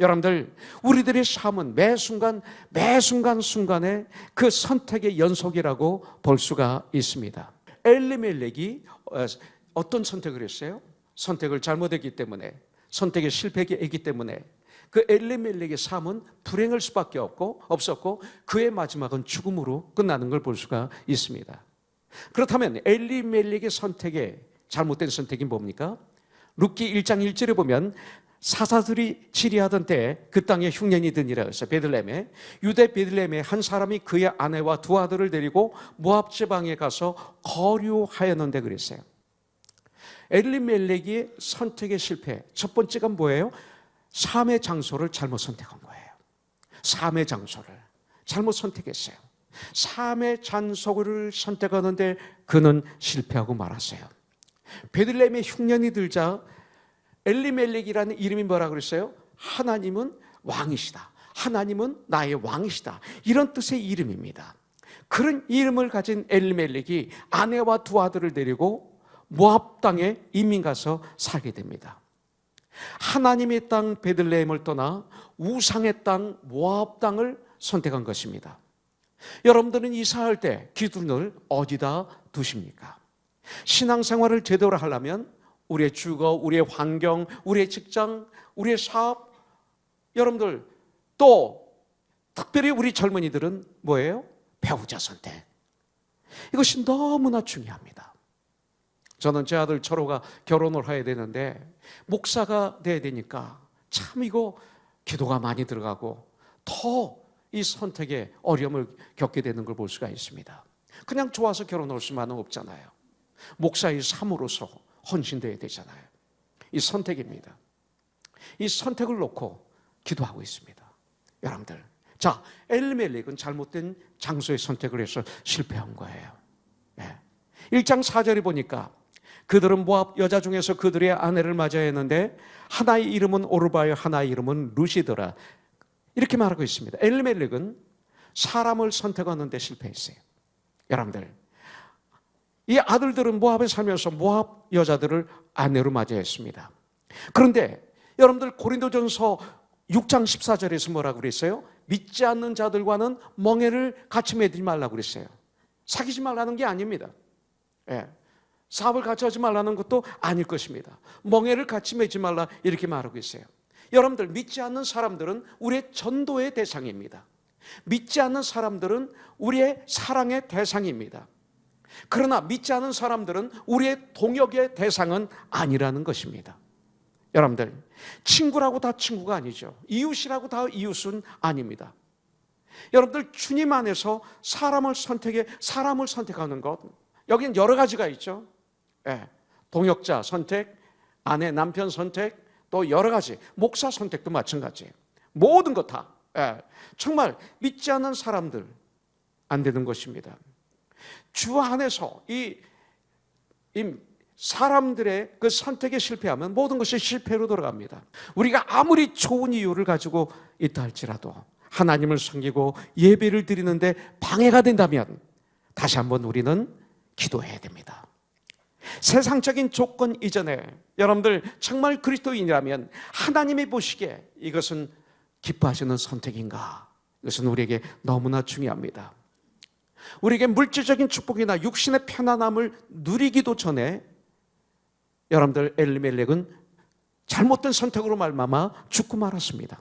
여러분들, 우리들의 삶은 매 순간에 그 선택의 연속이라고 볼 수가 있습니다. 엘리멜렉이 어떤 선택을 했어요? 선택을 잘못했기 때문에, 선택에 실패했기 때문에 그 엘리멜렉의 삶은 불행할 수밖에 없었고 그의 마지막은 죽음으로 끝나는 걸 볼 수가 있습니다. 그렇다면 엘리멜렉의 잘못된 선택이 뭡니까? 룻기 1장 1절에 보면 사사들이 치리하던 때에 그 땅에 흉년이 드니라 했어요. 베들레헴에, 유대 베들레헴에 한 사람이 그의 아내와 두 아들을 데리고 모압 지방에 가서 거류하였는데 그랬어요. 엘리멜렉의 선택의 실패, 첫 번째가 뭐예요? 삶의 장소를 잘못 선택한 거예요. 삶의 장소를 잘못 선택했어요. 삶의 장소를 선택하는데 그는 실패하고 말았어요. 베들레헴에 흉년이 들자 엘리멜렉이라는 이름이 뭐라 그랬어요? 하나님은 왕이시다. 하나님은 나의 왕이시다. 이런 뜻의 이름입니다. 그런 이름을 가진 엘리멜렉이 아내와 두 아들을 데리고 모압 땅에 이민 가서 살게 됩니다. 하나님의 땅 베들레헴을 떠나 우상의 땅 모압 땅을 선택한 것입니다. 여러분들은 이사할 때 기준을 어디다 두십니까? 신앙생활을 제대로 하려면 우리의 주거, 우리의 환경, 우리의 직장, 우리의 사업, 여러분들 또 특별히 우리 젊은이들은 뭐예요? 배우자 선택. 이것이 너무나 중요합니다. 저는 제 아들 철호가 결혼을 해야 되는데 목사가 돼야 되니까 참 이거 기도가 많이 들어가고 더 이 선택에 어려움을 겪게 되는 걸 볼 수가 있습니다. 그냥 좋아서 결혼할 수만은 없잖아요. 목사의 삶으로서 헌신돼야 되잖아요. 이 선택입니다. 이 선택을 놓고 기도하고 있습니다. 여러분들, 자, 엘리멜렉은 잘못된 장소의 선택을 해서 실패한 거예요. 1장 4절에 보니까 그들은 모압 여자 중에서 그들의 아내를 맞아야 했는데 하나의 이름은 오르바요 하나의 이름은 루시더라. 이렇게 말하고 있습니다. 엘리멜렉은 사람을 선택하는 데 실패했어요. 여러분들, 이 아들들은 모압에 살면서 모압 여자들을 아내로 맞이했습니다. 그런데 여러분들 고린도전서 6장 14절에서 뭐라고 그랬어요? 믿지 않는 자들과는 멍에를 같이 맺지 말라고 그랬어요. 사귀지 말라는 게 아닙니다. 사업을 같이 하지 말라는 것도 아닐 것입니다. 멍에를 같이 맺지 말라 이렇게 말하고 있어요. 여러분들, 믿지 않는 사람들은 우리의 전도의 대상입니다. 믿지 않는 사람들은 우리의 사랑의 대상입니다. 그러나 믿지 않는 사람들은 우리의 동역의 대상은 아니라는 것입니다. 여러분들, 친구라고 다 친구가 아니죠. 이웃이라고 다 이웃은 아닙니다. 여러분들, 주님 안에서 사람을 선택하는 것, 여기는 여러 가지가 있죠. 동역자 선택, 아내 남편 선택, 또 여러 가지, 목사 선택도 마찬가지예요. 모든 것 다 정말 믿지 않는 사람들 안 되는 것입니다. 주 안에서 이 사람들의 그 선택에 실패하면 모든 것이 실패로 돌아갑니다. 우리가 아무리 좋은 이유를 가지고 있다 할지라도 하나님을 섬기고 예배를 드리는데 방해가 된다면 다시 한번 우리는 기도해야 됩니다. 세상적인 조건 이전에 여러분들 정말 그리스도인이라면 하나님이 보시기에 이것은 기뻐하시는 선택인가? 이것은 우리에게 너무나 중요합니다. 우리에게 물질적인 축복이나 육신의 편안함을 누리기도 전에 여러분들, 엘리멜렉은 잘못된 선택으로 말미암아 죽고 말았습니다.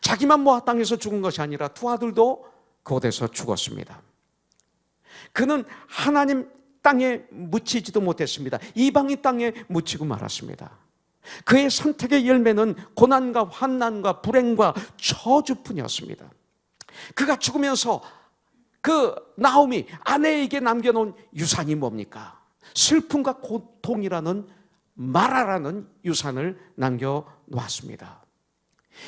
자기만 모압 땅에서 죽은 것이 아니라 두 아들도 그곳에서 죽었습니다. 그는 하나님 땅에 묻히지도 못했습니다. 이방인 땅에 묻히고 말았습니다. 그의 선택의 열매는 고난과 환난과 불행과 저주뿐이었습니다. 그가 죽으면서 그 나오미 아내에게 남겨놓은 유산이 뭡니까? 슬픔과 고통이라는 마라라는 유산을 남겨놓았습니다.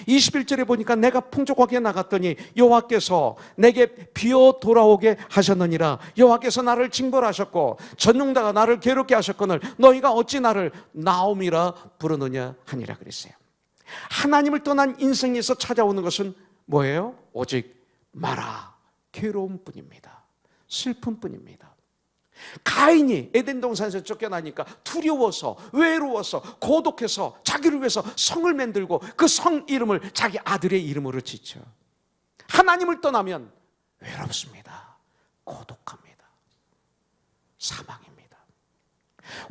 21절에 보니까 내가 풍족하게 나갔더니 여호와께서 내게 비어 돌아오게 하셨느니라. 여호와께서 나를 징벌하셨고 전능자가 나를 괴롭게 하셨거늘 너희가 어찌 나를 나옴이라 부르느냐 하니라 그랬어요. 하나님을 떠난 인생에서 찾아오는 것은 뭐예요? 오직 마라, 괴로움뿐입니다. 슬픔뿐입니다. 가인이 에덴 동산에서 쫓겨나니까 두려워서, 외로워서, 고독해서 자기 자기를 위해서 성을 만들고 그 성 이름을 자기 아들의 이름으로 짓죠. 하나님을 떠나면 외롭습니다. 고독합니다. 사망입니다.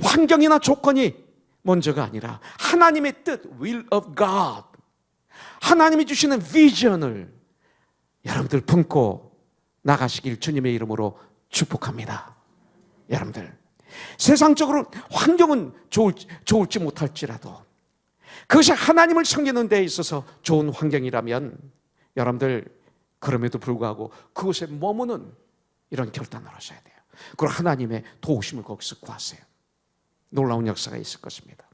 환경이나 조건이 먼저가 아니라 하나님의 뜻, will of God, 하나님이 주시는 비전을 여러분들 품고 나가시길 주님의 이름으로 축복합니다. 여러분들, 세상적으로 환경은 좋을지 못할지라도 그것이 하나님을 섬기는 데 있어서 좋은 환경이라면 여러분들 그럼에도 불구하고 그곳에 머무는 이런 결단을 하셔야 돼요. 그리고 하나님의 도우심을 거기서 구하세요. 놀라운 역사가 있을 것입니다.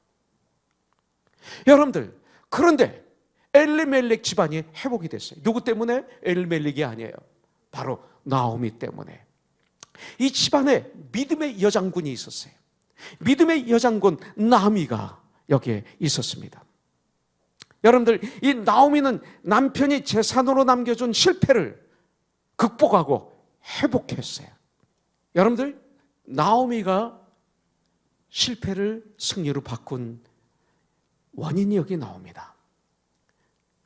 여러분들, 그런데 엘리멜렉 집안이 회복이 됐어요. 누구 때문에? 엘리멜렉이 아니에요. 바로 나오미 때문에. 이 집안에 믿음의 여장군이 있었어요. 믿음의 여장군 나오미가 여기에 있었습니다. 여러분들, 이 나오미는 남편이 재산으로 남겨준 실패를 극복하고 회복했어요. 여러분들, 나오미가 실패를 승리로 바꾼 원인이 여기 나옵니다.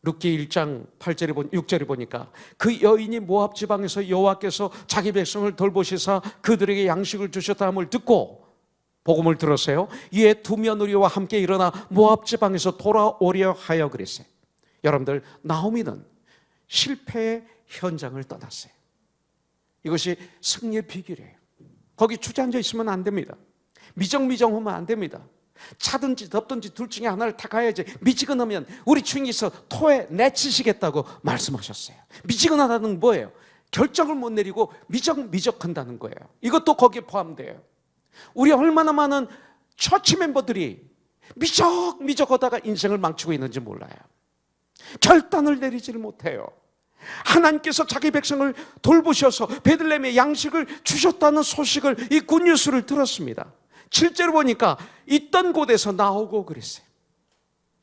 룻기 1장 8절에 6절에 보니까 그 여인이 모압 지방에서 여호와께서 자기 백성을 돌보시사 그들에게 양식을 주셨다함을 듣고 복음을 들었어요. 이에 두 며느리와 함께 일어나 모압 지방에서 돌아오려 하여 그랬어요. 여러분들, 나오미는 실패의 현장을 떠났어요. 이것이 승리의 비결이에요. 거기 주저앉아 있으면 안 됩니다. 미정미정하면 안 됩니다. 차든지 덥든지 둘 중에 하나를 택해야지. 미지근하면 우리 주님께서 토에 내치시겠다고 말씀하셨어요. 미지근하다는 뭐예요? 결정을 못 내리고 미적한다는 거예요. 이것도 거기에 포함돼요. 우리 얼마나 많은 처치 멤버들이 미적하다가 인생을 망치고 있는지 몰라요. 결단을 내리지를 못해요. 하나님께서 자기 백성을 돌보셔서 베들레헴에 양식을 주셨다는 소식을, 이 굿뉴스를 들었습니다. 실제로 보니까 있던 곳에서 나오고 그랬어요.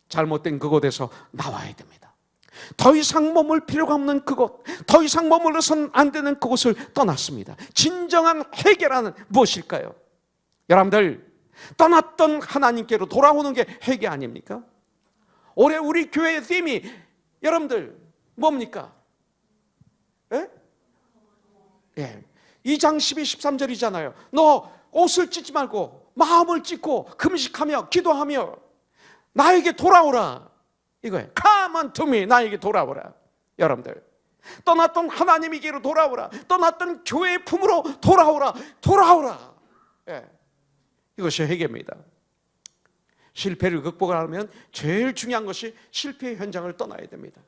잘못된 그곳에서 나와야 됩니다. 더 이상 머물 필요가 없는 그곳, 더 이상 머물러서는 안 되는 그곳을 떠났습니다. 진정한 회개라는 무엇일까요? 여러분들, 떠났던 하나님께로 돌아오는 게 회개 아닙니까? 올해 우리 교회의 팀이 여러분들 뭡니까? 예? 예. 2장 12, 13절이잖아요. 너 옷을 찢지 말고 마음을 찢고 금식하며 기도하며 나에게 돌아오라, 이거예요. Come unto me, 나에게 돌아오라. 여러분들, 떠났던 하나님에게로 돌아오라. 떠났던 교회의 품으로 돌아오라. 예. 이것이 회개입니다. 실패를 극복하려면 제일 중요한 것이 실패의 현장을 떠나야 됩니다.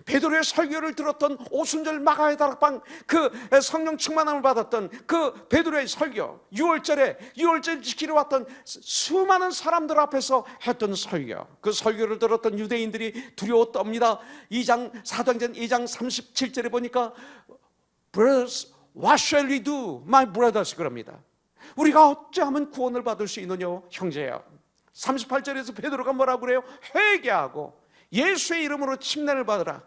베드로의 설교를 들었던 오순절 마가의 다락방, 그 성령 충만함을 받았던 그 베드로의 설교, 6월절 지키러 왔던 수많은 사람들 앞에서 했던 설교, 그 설교를 들었던 유대인들이 두려워 떱니다. 사도행전 2장 37절에 보니까 Brothers, what shall we do? My brothers, 그럽니다. 우리가 어찌하면 구원을 받을 수 있느냐, 형제야. 38절에서 베드로가 뭐라고 그래요? 회개하고 예수의 이름으로 침례를 받으라.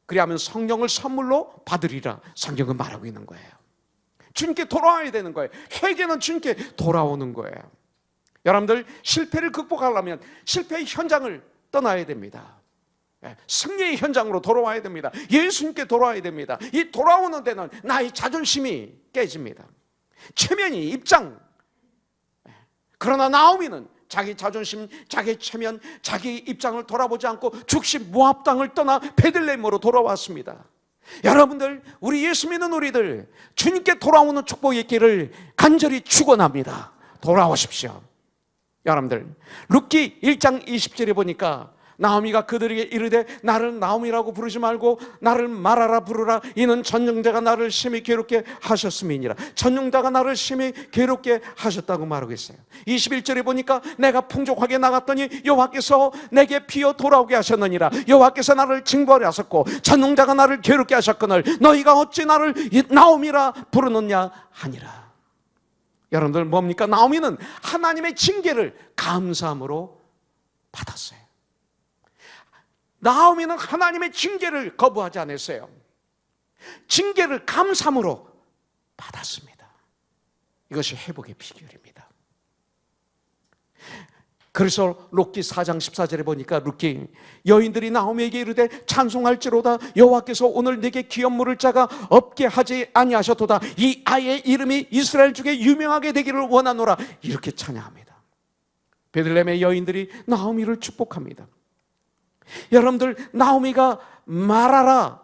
그리하면 성령을 선물로 받으리라. 성경은 말하고 있는 거예요. 주님께 돌아와야 되는 거예요. 회개는 주님께 돌아오는 거예요. 여러분들, 실패를 극복하려면 실패의 현장을 떠나야 됩니다. 승리의 현장으로 돌아와야 됩니다. 예수님께 돌아와야 됩니다. 이 돌아오는 데는 나의 자존심이 깨집니다. 체면이 입장. 그러나 나오미는 자기 자존심, 자기 체면, 자기 입장을 돌아보지 않고 죽시 모압 땅을 떠나 베들레헴으로 돌아왔습니다. 여러분들, 우리 예수 믿는 우리들 주님께 돌아오는 축복의 길을 간절히 축원합니다. 돌아오십시오. 여러분들, 룻기 1장 20절에 보니까 나오미가 그들에게 이르되 나를 나오미라고 부르지 말고 나를 마라라 부르라. 이는 전능자가 나를 심히 괴롭게 하셨음이니라. 전능자가 나를 심히 괴롭게 하셨다고 말하고 있어요. 21절에 보니까 내가 풍족하게 나갔더니 여호와께서 내게 피어 돌아오게 하셨느니라. 여호와께서 나를 징벌해 하셨고 전능자가 나를 괴롭게 하셨거늘 너희가 어찌 나를 나오미라 부르느냐 하니라. 여러분들, 뭡니까? 나오미는 하나님의 징계를 감사함으로 받았어요. 나오미는 하나님의 징계를 거부하지 않았어요. 징계를 감사함으로 받았습니다. 이것이 회복의 비결입니다. 그래서 룻기 4장 14절에 보니까 룻기 여인들이 나오미에게 이르되 찬송할지로다 여호와께서 오늘 내게 기업 물을 자가 없게 하지 아니하셨도다. 이 아이의 이름이 이스라엘 중에 유명하게 되기를 원하노라. 이렇게 찬양합니다. 베들레헴의 여인들이 나오미를 축복합니다. 여러분들, 나오미가 말하라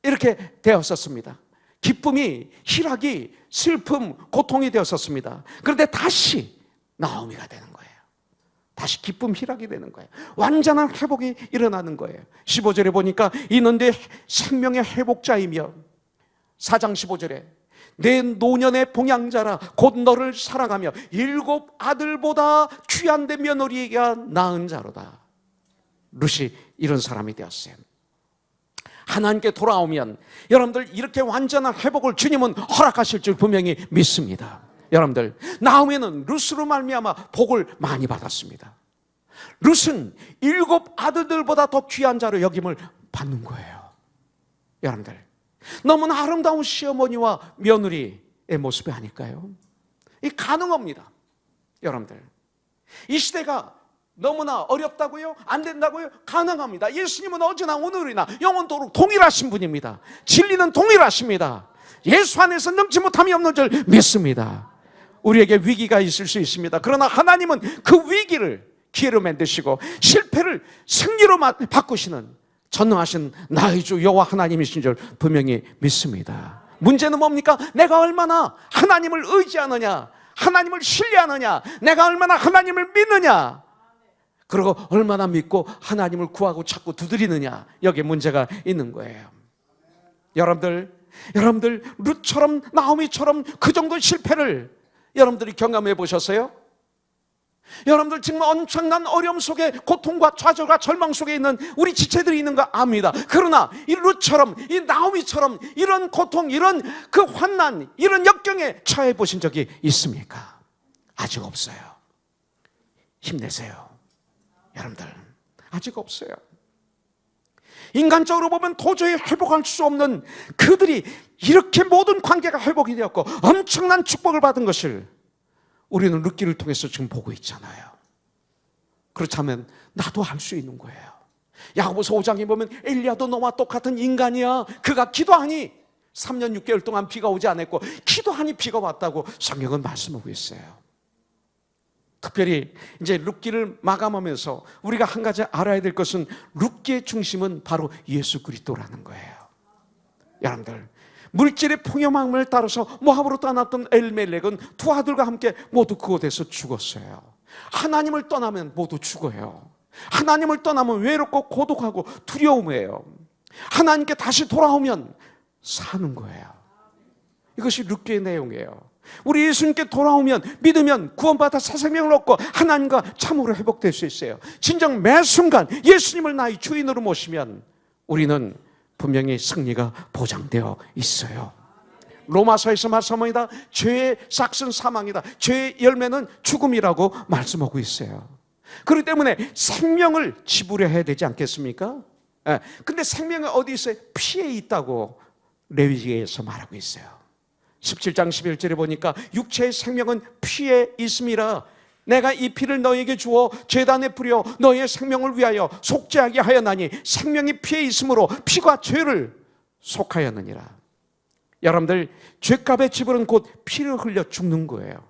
이렇게 되었었습니다. 기쁨이, 희락이, 슬픔, 고통이 되었었습니다. 그런데 다시 나오미가 되는 거예요. 다시 기쁨, 희락이 되는 거예요. 완전한 회복이 일어나는 거예요. 15절에 보니까 이는 내 생명의 회복자이며 4장 15절에 내 노년의 봉양자라 곧 너를 사랑하며 7 아들보다 귀한 내 며느리가 낳은 자로다. 룻이 이런 사람이 되었어요. 하나님께 돌아오면 여러분들 이렇게 완전한 회복을 주님은 허락하실 줄 분명히 믿습니다. 여러분들, 나오미는 룻으로 말미암아 복을 많이 받았습니다. 룻은 7 아들들보다 더 귀한 자로 여김을 받는 거예요. 여러분들, 너무나 아름다운 시어머니와 며느리의 모습이 아닐까요? 이 가능합니다. 여러분들, 이 시대가 너무나 어렵다고요? 안 된다고요? 가능합니다. 예수님은 어제나 오늘이나 영원토록 동일하신 분입니다. 진리는 동일하십니다. 예수 안에서 능치 못함이 없는 줄 믿습니다. 우리에게 위기가 있을 수 있습니다. 그러나 하나님은 그 위기를 기회로 만드시고 실패를 승리로 바꾸시는 전능하신 나의 주 여호와 하나님이신 줄 분명히 믿습니다. 문제는 뭡니까? 내가 얼마나 하나님을 의지하느냐, 하나님을 신뢰하느냐, 내가 얼마나 하나님을 믿느냐, 그리고 얼마나 믿고 하나님을 구하고 찾고 두드리느냐, 여기에 문제가 있는 거예요. 여러분들 룻처럼 나오미처럼 그 정도 실패를 여러분들이 경험해 보셨어요? 여러분들 정말 엄청난 어려움 속에 고통과 좌절과 절망 속에 있는 우리 지체들이 있는 거 압니다. 그러나 이 룻처럼, 이 나오미처럼 이런 고통, 이런 그 환난, 이런 역경에 처해 보신 적이 있습니까? 아직 없어요. 힘내세요. 여러분들, 아직 없어요. 인간적으로 보면 도저히 회복할 수 없는 그들이 이렇게 모든 관계가 회복이 되었고 엄청난 축복을 받은 것을 우리는 룻기를 통해서 지금 보고 있잖아요. 그렇다면 나도 할 수 있는 거예요. 야고보서 5장에 보면 엘리야도 너와 똑같은 인간이야. 그가 기도하니 3년 6개월 동안 비가 오지 않았고 기도하니 비가 왔다고 성경은 말씀하고 있어요. 특별히 이제 룻기를 마감하면서 우리가 한 가지 알아야 될 것은 룻기의 중심은 바로 예수 그리스도라는 거예요. 여러분들, 물질의 풍요망을 따라서 모압으로 떠났던 엘멜렉은 2 아들과 함께 모두 그곳에서 죽었어요. 하나님을 떠나면 모두 죽어요. 하나님을 떠나면 외롭고 고독하고 두려움이에요. 하나님께 다시 돌아오면 사는 거예요. 이것이 룻기의 내용이에요. 우리 예수님께 돌아오면, 믿으면 구원받아 새 생명을 얻고 하나님과 참으로 회복될 수 있어요. 진정 매 순간 예수님을 나의 주인으로 모시면 우리는 분명히 승리가 보장되어 있어요. 로마서에서 말씀합니다. 죄의 싹은 사망이다. 죄의 열매는 죽음이라고 말씀하고 있어요. 그렇기 때문에 생명을 지불해야 되지 않겠습니까? 근데 생명이 어디 있어요? 피에 있다고 레위기에서 말하고 있어요. 17장 11절에 보니까 육체의 생명은 피에 있음이라 내가 이 피를 너에게 주어 제단에 뿌려 너의 생명을 위하여 속죄하게 하였나니 생명이 피에 있으므로 피가 죄를 속하였느니라. 여러분들, 죄값의 지불은 곧 피를 흘려 죽는 거예요.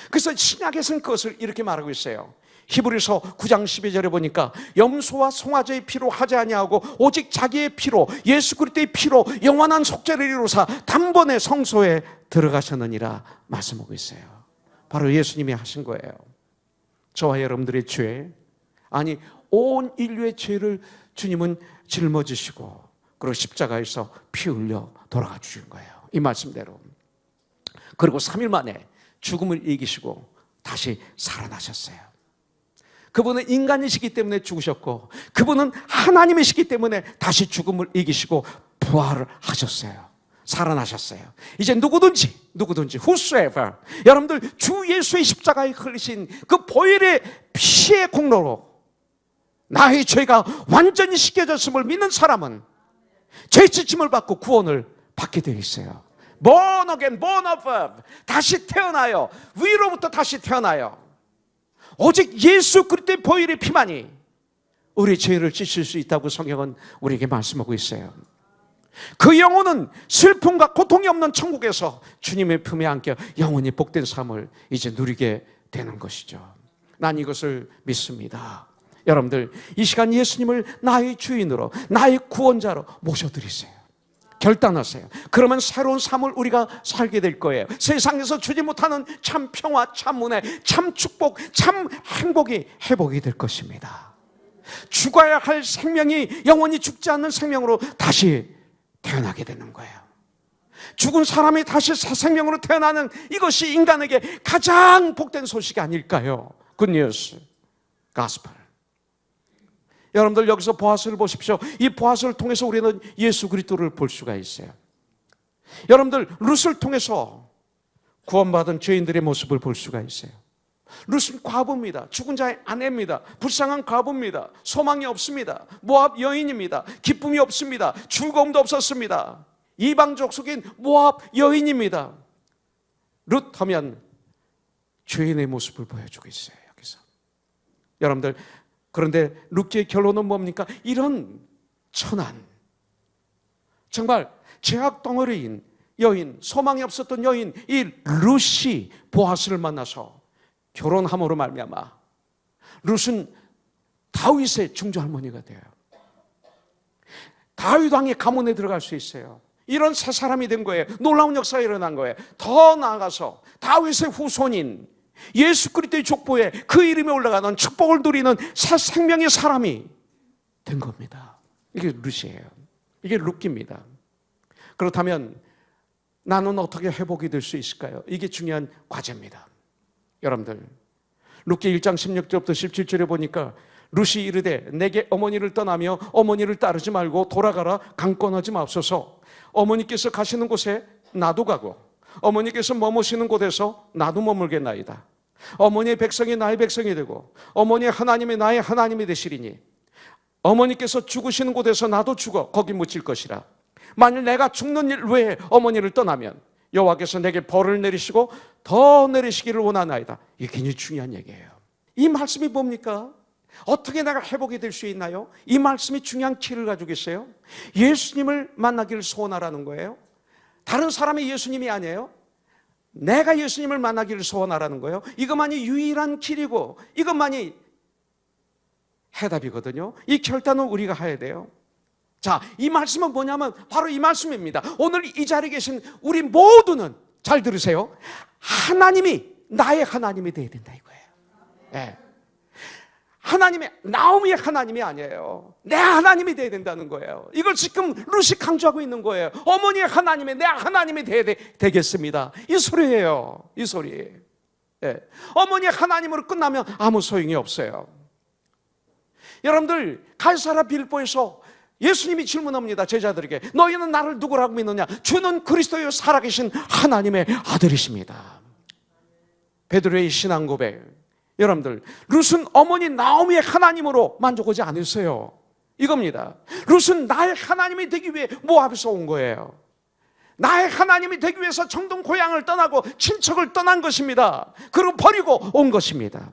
그래서 신약에서는 그것을 이렇게 말하고 있어요. 히브리서 9장 12절에 보니까 염소와 송아지의 피로 하지 아니하고 오직 자기의 피로 예수 그리스도의 피로 영원한 속죄를 이루사 단번에 성소에 들어가셨느니라 말씀하고 있어요. 바로 예수님이 하신 거예요. 저와 여러분들의 죄, 아니 온 인류의 죄를 주님은 짊어지시고 그리고 십자가에서 피 흘려 돌아가 주신 거예요. 이 말씀대로. 그리고 3일 만에 죽음을 이기시고 다시 살아나셨어요. 그분은 인간이시기 때문에 죽으셨고 그분은 하나님이시기 때문에 다시 죽음을 이기시고 부활을 하셨어요. 살아나셨어요. 이제 누구든지 whosoever, 여러분들 주 예수의 십자가에 흘리신 그 보혈의 피의 공로로 나의 죄가 완전히 씻겨졌음을 믿는 사람은 죄 지침을 받고 구원을 받게 되어 있어요. born again, born of, 다시 태어나요. 위로부터 다시 태어나요. 오직 예수 그리스도의 보혈의 피만이 우리 죄를 씻을 수 있다고 성경은 우리에게 말씀하고 있어요. 그 영혼은 슬픔과 고통이 없는 천국에서 주님의 품에 안겨 영원히 복된 삶을 이제 누리게 되는 것이죠. 난 이것을 믿습니다. 여러분들, 이 시간 예수님을 나의 주인으로, 나의 구원자로 모셔드리세요. 결단하세요. 그러면 새로운 삶을 우리가 살게 될 거예요. 세상에서 주지 못하는 참 평화, 참 은혜, 참 축복, 참 행복이 회복이 될 것입니다. 죽어야 할 생명이 영원히 죽지 않는 생명으로 다시 태어나게 되는 거예요. 죽은 사람이 다시 새 생명으로 태어나는 이것이 인간에게 가장 복된 소식이 아닐까요? 굿뉴스, 가스펠. 여러분들 여기서 보아스를 보십시오. 이 보아스를 통해서 우리는 예수 그리스도를 볼 수가 있어요. 여러분들 룻을 통해서 구원받은 죄인들의 모습을 볼 수가 있어요. 룻은 과부입니다. 죽은 자의 아내입니다. 불쌍한 과부입니다. 소망이 없습니다. 모압 여인입니다. 기쁨이 없습니다. 즐거움도 없었습니다. 이방족 속인 모압 여인입니다. 룻 하면 죄인의 모습을 보여주고 있어요. 여기서 여러분들, 그런데 룻기의 결론은 뭡니까? 이런 천한, 정말 죄악 덩어리인 여인, 소망이 없었던 여인, 이 룻이 보아스를 만나서 결혼함으로 말미암아 룻은 다윗의 중조할머니가 돼요. 다윗 왕의 가문에 들어갈 수 있어요. 이런 새 사람이 된 거예요. 놀라운 역사가 일어난 거예요. 더 나아가서 다윗의 후손인 예수 그리스도의 족보에 그 이름이 올라가는 축복을 누리는 새 생명의 사람이 된 겁니다. 이게 룻이에요. 이게 룻기입니다. 그렇다면 나는 어떻게 회복이 될 수 있을까요? 이게 중요한 과제입니다. 여러분들, 룻기 1장 16절부터 17절에 보니까 룻이 이르되 내게 어머니를 떠나며 어머니를 따르지 말고 돌아가라. 강권하지 마옵소서. 어머니께서 가시는 곳에 나도 가고 어머니께서 머무시는 곳에서 나도 머물겠나이다. 어머니의 백성이 나의 백성이 되고 어머니의 하나님이 나의 하나님이 되시리니 어머니께서 죽으시는 곳에서 나도 죽어 거기 묻힐 것이라. 만일 내가 죽는 일 외에 어머니를 떠나면 여호와께서 내게 벌을 내리시고 더 내리시기를 원하나이다. 이게 굉장히 중요한 얘기예요. 이 말씀이 뭡니까? 어떻게 내가 회복이 될 수 있나요? 이 말씀이 중요한 키를 가지고 있어요. 예수님을 만나기를 소원하라는 거예요. 다른 사람이 예수님이 아니에요. 내가 예수님을 만나기를 소원하라는 거예요. 이것만이 유일한 길이고 이것만이 해답이거든요. 이 결단은 우리가 해야 돼요. 자, 이 말씀은 뭐냐면 바로 이 말씀입니다. 오늘 이 자리에 계신 우리 모두는 잘 들으세요. 하나님이 나의 하나님이 되어야 된다 이거예요. 네. 하나님이 나오미의 하나님이 아니에요. 내 하나님이 되어야 된다는 거예요. 이걸 지금 룻이 강조하고 있는 거예요. 어머니의 하나님이 내 하나님이 되겠습니다. 이 소리예요. 이 소리. 네. 어머니의 하나님으로 끝나면 아무 소용이 없어요. 여러분들, 가이사랴 빌보에서 예수님이 질문합니다. 제자들에게 너희는 나를 누구라고 믿느냐? 주는 그리스도요 살아계신 하나님의 아들이십니다. 베드로의 신앙 고백. 여러분들, 룻은 어머니 나오미의 하나님으로 만족하지 않았어요. 이겁니다. 룻은 나의 하나님이 되기 위해 모압에서 온 거예요. 나의 하나님이 되기 위해서 정동 고향을 떠나고 친척을 떠난 것입니다. 그리고 버리고 온 것입니다.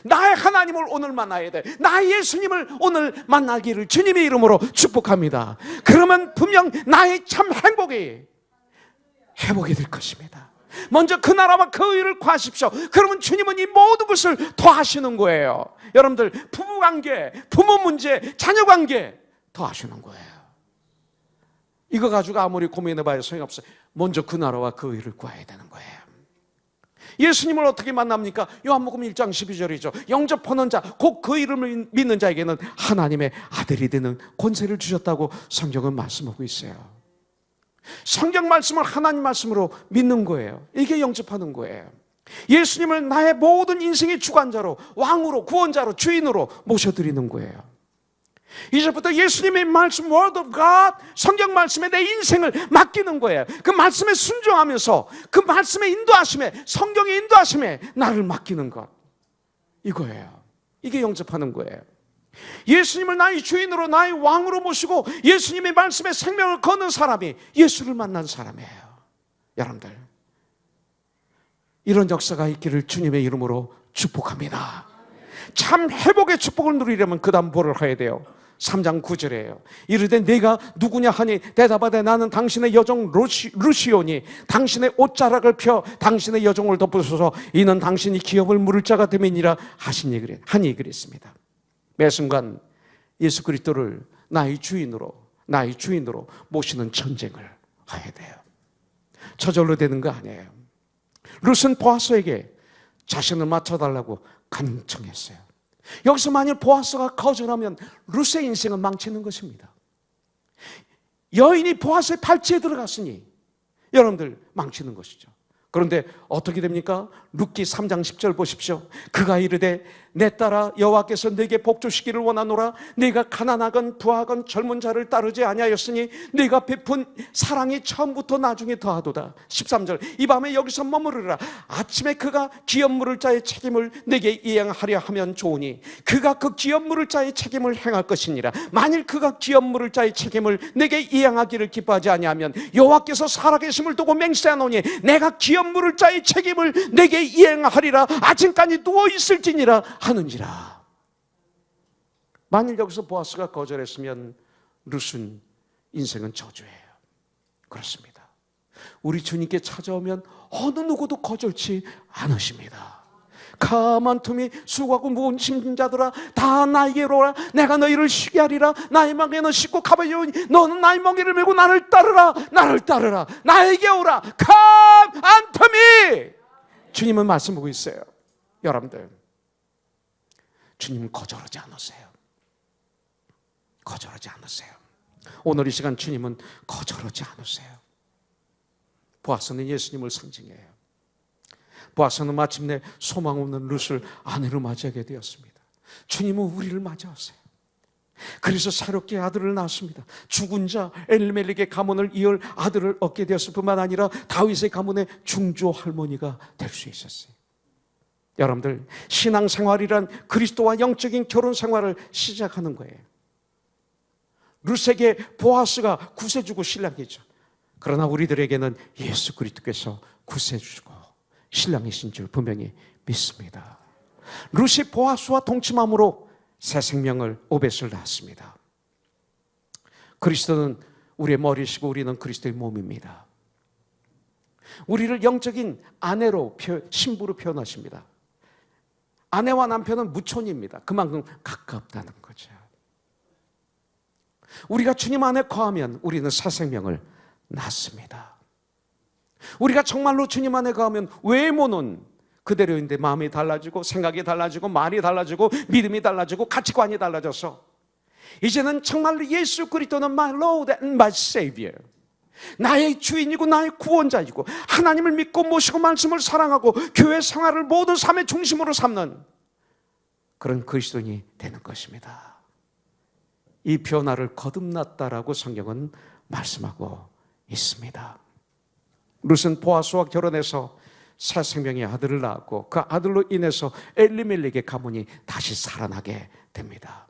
나의 하나님을 오늘 만나야 돼. 나의 예수님을 오늘 만나기를 주님의 이름으로 축복합니다. 그러면 분명 나의 참 행복이 회복이 될 것입니다. 먼저 그 나라와 그 의를 구하십시오. 그러면 주님은 이 모든 것을 더하시는 거예요. 여러분들, 부부관계, 부모 문제, 자녀관계 더하시는 거예요. 이거 가지고 아무리 고민해봐야 소용없어요. 먼저 그 나라와 그 의를 구해야 되는 거예요. 예수님을 어떻게 만납니까? 요한복음 1장 12절이죠. 영접하는 자, 곧 그 이름을 믿는 자에게는 하나님의 아들이 되는 권세를 주셨다고 성경은 말씀하고 있어요. 성경 말씀을 하나님 말씀으로 믿는 거예요. 이게 영접하는 거예요. 예수님을 나의 모든 인생의 주관자로, 왕으로, 구원자로, 주인으로 모셔드리는 거예요. 이제부터 예수님의 말씀, Word of God, 성경 말씀에 내 인생을 맡기는 거예요. 그 말씀에 순종하면서 그 말씀의 인도하심에, 성경의 인도하심에 나를 맡기는 것, 이거예요. 이게 영접하는 거예요. 예수님을 나의 주인으로, 나의 왕으로 모시고 예수님의 말씀에 생명을 거는 사람이 예수를 만난 사람이에요. 여러분들, 이런 역사가 있기를 주님의 이름으로 축복합니다. 참 회복의 축복을 누리려면 그 다음 뭐를 해야 돼요? 3장 9절이에요. 이르되 네가 누구냐 하니 대답하되 나는 당신의 여종 루시오니 당신의 옷자락을 펴 당신의 여종을 덮으소서 이는 당신이 기업을 물을 자가 됨이니라 하니 그랬습니다. 매 순간 예수 그리스도를 나의 주인으로 모시는 전쟁을 해야 돼요. 저절로 되는 거 아니에요. 룻은 보아스에게 자신을 맞춰달라고 간청했어요. 여기서 만일 보아스가 거절하면 룻의 인생은 망치는 것입니다. 여인이 보아스의 팔찌에 들어갔으니 여러분들 망치는 것이죠. 그런데 어떻게 됩니까? 룻기 3장 10절 보십시오. 그가 이르되 내 딸아 여호와께서 내게 복 주시기를 원하노라. 네가 가난하건 부하건 젊은 자를 따르지 아니하였으니 네가 베푼 사랑이 처음부터 나중에 더하도다. 13절 이 밤에 여기서 머무르라. 아침에 그가 기업 물을 자의 책임을 내게 이행하려 하면 좋으니 그가 그 기업 물을 자의 책임을 행할 것이니라. 만일 그가 기업 물을 자의 책임을 내게 이행하기를 기뻐하지 아니하면 여호와께서 살아계심을 두고 맹세하노니 내가 기업 물을 자의 책임을 내게 이행하리라. 아침까지 누워있을지니라 하는지라. 만일 여기서 보아스가 거절했으면 룻은 인생은 저주예요. 그렇습니다. 우리 주님께 찾아오면 어느 누구도 거절치 않으십니다. 가만 틈이 수고하고 무거운 짐진 자들아 다 나에게로 오라. 내가 너희를 쉬게 하리라. 나의 멍에는 씻고 가벼우니 너는 나의 멍에를 메고 나를 따르라. 나에게 오라. 가만 틈이. 주님은 말씀하고 있어요. 여러분들 주님은 거절하지 않으세요. 오늘 이 시간 주님은 거절하지 않으세요. 보아스는 예수님을 상징해요. 보아스는 마침내 소망 없는 룻을 아내로 맞이하게 되었습니다. 주님은 우리를 맞이하세요. 그래서 새롭게 아들을 낳았습니다. 죽은 자 엘리멜렉의 가문을 이을 아들을 얻게 되었을 뿐만 아니라 다윗의 가문의 중조 할머니가 될 수 있었어요. 여러분들 신앙생활이란 그리스도와 영적인 결혼 생활을 시작하는 거예요. 룻에게 보아스가 구세주고 신랑이죠. 그러나 우리들에게는 예수 그리스도께서 구세주고 신랑이신 줄 분명히 믿습니다. 룻이 보아스와 동침함으로 새 생명을 오벳을 낳았습니다. 그리스도는 우리의 머리시고 우리는 그리스도의 몸입니다. 우리를 영적인 아내로 신부로 표현하십니다. 아내와 남편은 무촌입니다. 그만큼 가깝다는 거죠. 우리가 주님 안에 거하면 우리는 새 생명을 낳습니다. 우리가 정말로 주님 안에 거하면 외모는 그대로인데 마음이 달라지고 생각이 달라지고 말이 달라지고 믿음이 달라지고 가치관이 달라져서 이제는 정말로 예수 그리스도는 my Lord and my Savior, 나의 주인이고 나의 구원자이고 하나님을 믿고 모시고 말씀을 사랑하고 교회 생활을 모든 삶의 중심으로 삼는 그런 그리스도인이 되는 것입니다. 이 변화를 거듭났다라고 성경은 말씀하고 있습니다. 룻은 보아스와 결혼해서 새 생명의 아들을 낳았고 그 아들로 인해서 엘리멜렉의 가문이 다시 살아나게 됩니다.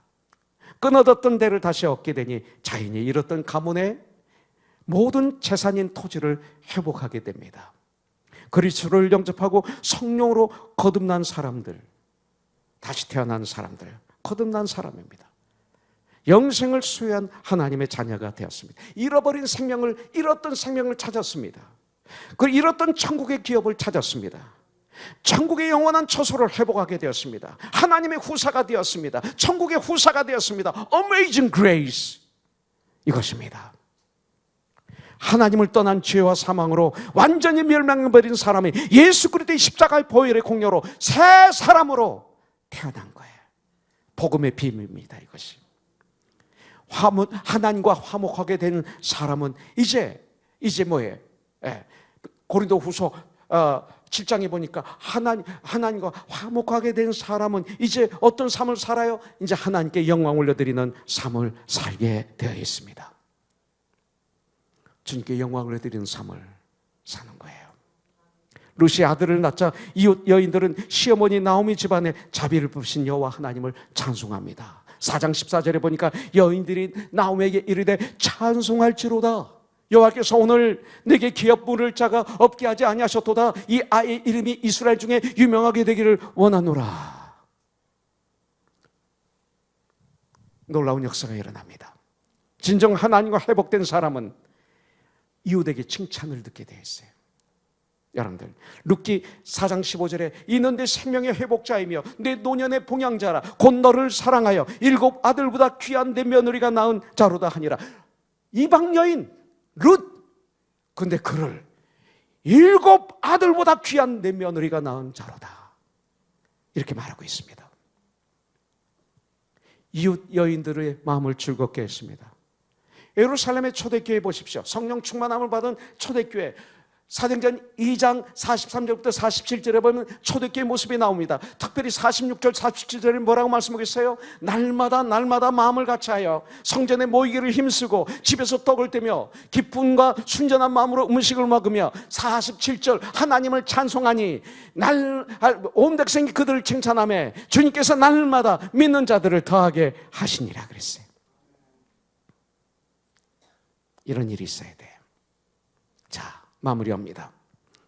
끊어졌던 데를 다시 얻게 되니 자인이 잃었던 가문의 모든 재산인 토지를 회복하게 됩니다. 그리스도를 영접하고 성령으로 거듭난 사람들, 다시 태어난 사람들, 거듭난 사람입니다. 영생을 소유한 하나님의 자녀가 되었습니다. 잃어버린 생명을, 잃었던 생명을 찾았습니다. 그 잃었던 천국의 기업을 찾았습니다. 천국의 영원한 처소를 회복하게 되었습니다. 하나님의 후사가 되었습니다. 천국의 후사가 되었습니다. Amazing grace, 이것입니다. 하나님을 떠난 죄와 사망으로 완전히 멸망해버린 사람이 예수 그리스도의 십자가의 보혈의 공로로 새 사람으로 태어난 거예요. 복음의 비밀입니다. 이것이 하나님과 화목하게 된 사람은 이제 뭐예요? 고린도후서 7장에 보니까 하나님과 화목하게 된 사람은 이제 어떤 삶을 살아요? 이제 하나님께 영광 올려드리는 삶을 살게 되어 있습니다. 주님께 영광을 올려드리는 삶을 사는 거예요. 룻이 아들을 낳자 이웃 여인들은 시어머니 나오미 집안에 자비를 베푸신 여호와 하나님을 찬송합니다. 4장 14절에 보니까 여인들이 나오미에게 이르되 찬송할지로다. 여호와께서 오늘 내게 기업 물을 자가 없게 하지 아니하셨도다. 이 아이의 이름이 이스라엘 중에 유명하게 되기를 원하노라. 놀라운 역사가 일어납니다. 진정 하나님과 회복된 사람은 이웃에게 칭찬을 듣게 되어 있어요. 여러분들, 룻기 4장 15절에 이는 내 생명의 회복자이며 내 노년의 봉양자라 곧 너를 사랑하여 7 아들보다 귀한 내 며느리가 낳은 자로다 하니라. 이방 여인 룻, 근데 그를 7 아들보다 귀한 내 며느리가 낳은 자로다, 이렇게 말하고 있습니다. 이웃 여인들의 마음을 즐겁게 했습니다. 예루살렘의 초대교회 보십시오. 성령 충만함을 받은 초대교회, 사도행전 2장 43절부터 47절에 보면 초대교회 모습이 나옵니다. 특별히 46절 47절에 뭐라고 말씀하겠어요? 날마다 마음을 같이하여 성전에 모이기를 힘쓰고 집에서 떡을 떼며 기쁨과 순전한 마음으로 음식을 먹으며 47절 하나님을 찬송하니 온 백성이 그들을 칭찬하며 주님께서 날마다 믿는 자들을 더하게 하시니라 그랬어요. 이런 일이 있어야 돼요. 자, 마무리합니다.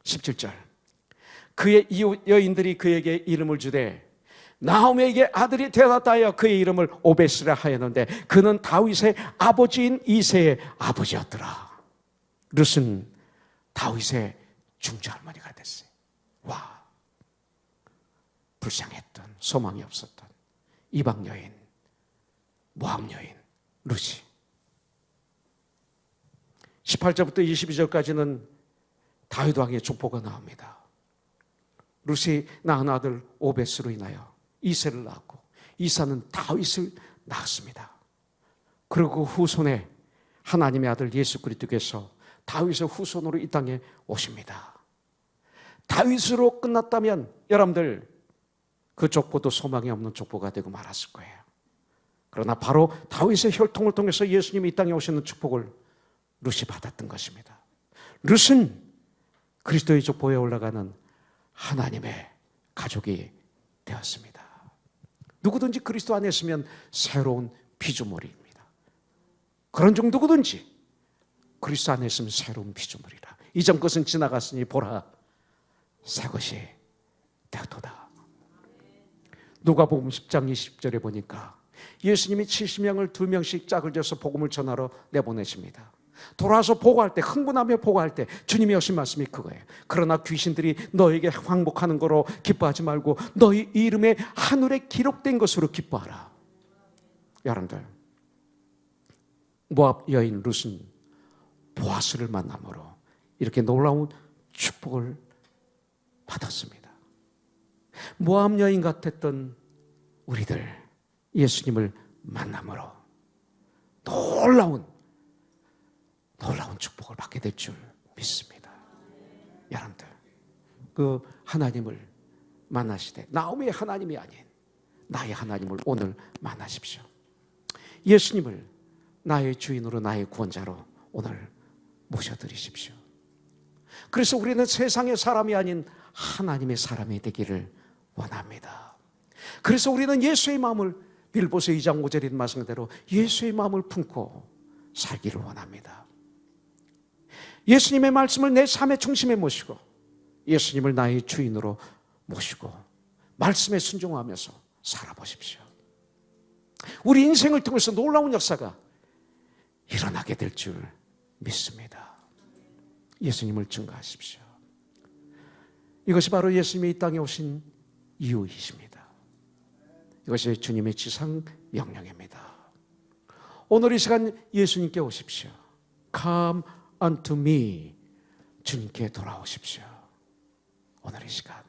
17절. 그의 이웃 여인들이 그에게 이름을 주되 나오미에게 아들이 태어났다 하여 그의 이름을 오벳이라 하였는데 그는 다윗의 아버지인 이새의 아버지였더라. 룻은 다윗의 중조할머니가 됐어요. 와, 불쌍했던, 소망이 없었던 이방 여인, 모압 여인 룻이 18절부터 22절까지는 다윗 왕의 족보가 나옵니다. 룻이 낳은 아들 오벳으로 인하여 이새를 낳았고 이사는 다윗을 낳았습니다. 그리고 후손에 하나님의 아들 예수 그리스도께서 다윗의 후손으로 이 땅에 오십니다. 다윗으로 끝났다면 여러분들 그 족보도 소망이 없는 족보가 되고 말았을 거예요. 그러나 바로 다윗의 혈통을 통해서 예수님이 이 땅에 오시는 축복을 룻이 받았던 것입니다. 룻은 그리스도의 족보에 올라가는 하나님의 가족이 되었습니다. 누구든지 그리스도 안에 있으면 새로운 피조물입니다. 그런 중 누구든지 그리스도 안에 있으면 새로운 피조물이라. 이전 것은 지나갔으니 보라 새 것이 되었도다. 누가복음 10장 20절에 보니까 예수님이 70명을 2명씩 짝을 지어서 복음을 전하러 내보내십니다. 돌아와서 보고할 때, 흥분하며 보고할 때 주님이 하신 말씀이 그거예요. 그러나 귀신들이 너에게 항복하는 거로 기뻐하지 말고 너희 이름에 하늘에 기록된 것으로 기뻐하라. 여러분들, 모압 여인 룻은 보아스를 만남으로 이렇게 놀라운 축복을 받았습니다. 모압 여인 같았던 우리들 예수님을 만남으로 놀라운 축복을 받게 될 줄 믿습니다. 여러분들, 그 하나님을 만나시되 나오미의 하나님이 아닌 나의 하나님을 오늘 만나십시오. 예수님을 나의 주인으로, 나의 구원자로 오늘 모셔드리십시오. 그래서 우리는 세상의 사람이 아닌 하나님의 사람이 되기를 원합니다. 그래서 우리는 예수의 마음을, 빌보서 2장 5절인 말씀대로 예수의 마음을 품고 살기를 원합니다. 예수님의 말씀을 내 삶의 중심에 모시고 예수님을 나의 주인으로 모시고 말씀에 순종하면서 살아보십시오. 우리 인생을 통해서 놀라운 역사가 일어나게 될 줄 믿습니다. 예수님을 증거하십시오. 이것이 바로 예수님이 이 땅에 오신 이유이십니다. 이것이 주님의 지상 명령입니다. 오늘 이 시간 예수님께 오십시오. Come unto me. 주님께 돌아오십시오. 오늘 이 시간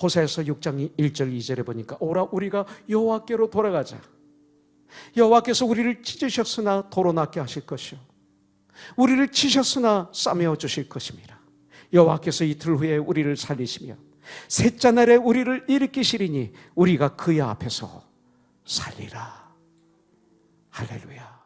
호세아서 6장 1절 2절에 보니까 오라 우리가 여호와께로 돌아가자. 여호와께서 우리를 찢으셨으나 도로 낫게 하실 것이요 우리를 치셨으나 싸매어 주실 것입니다. 여호와께서 이틀 후에 우리를 살리시며 셋째 날에 우리를 일으키시리니 우리가 그의 앞에서 살리라. 할렐루야.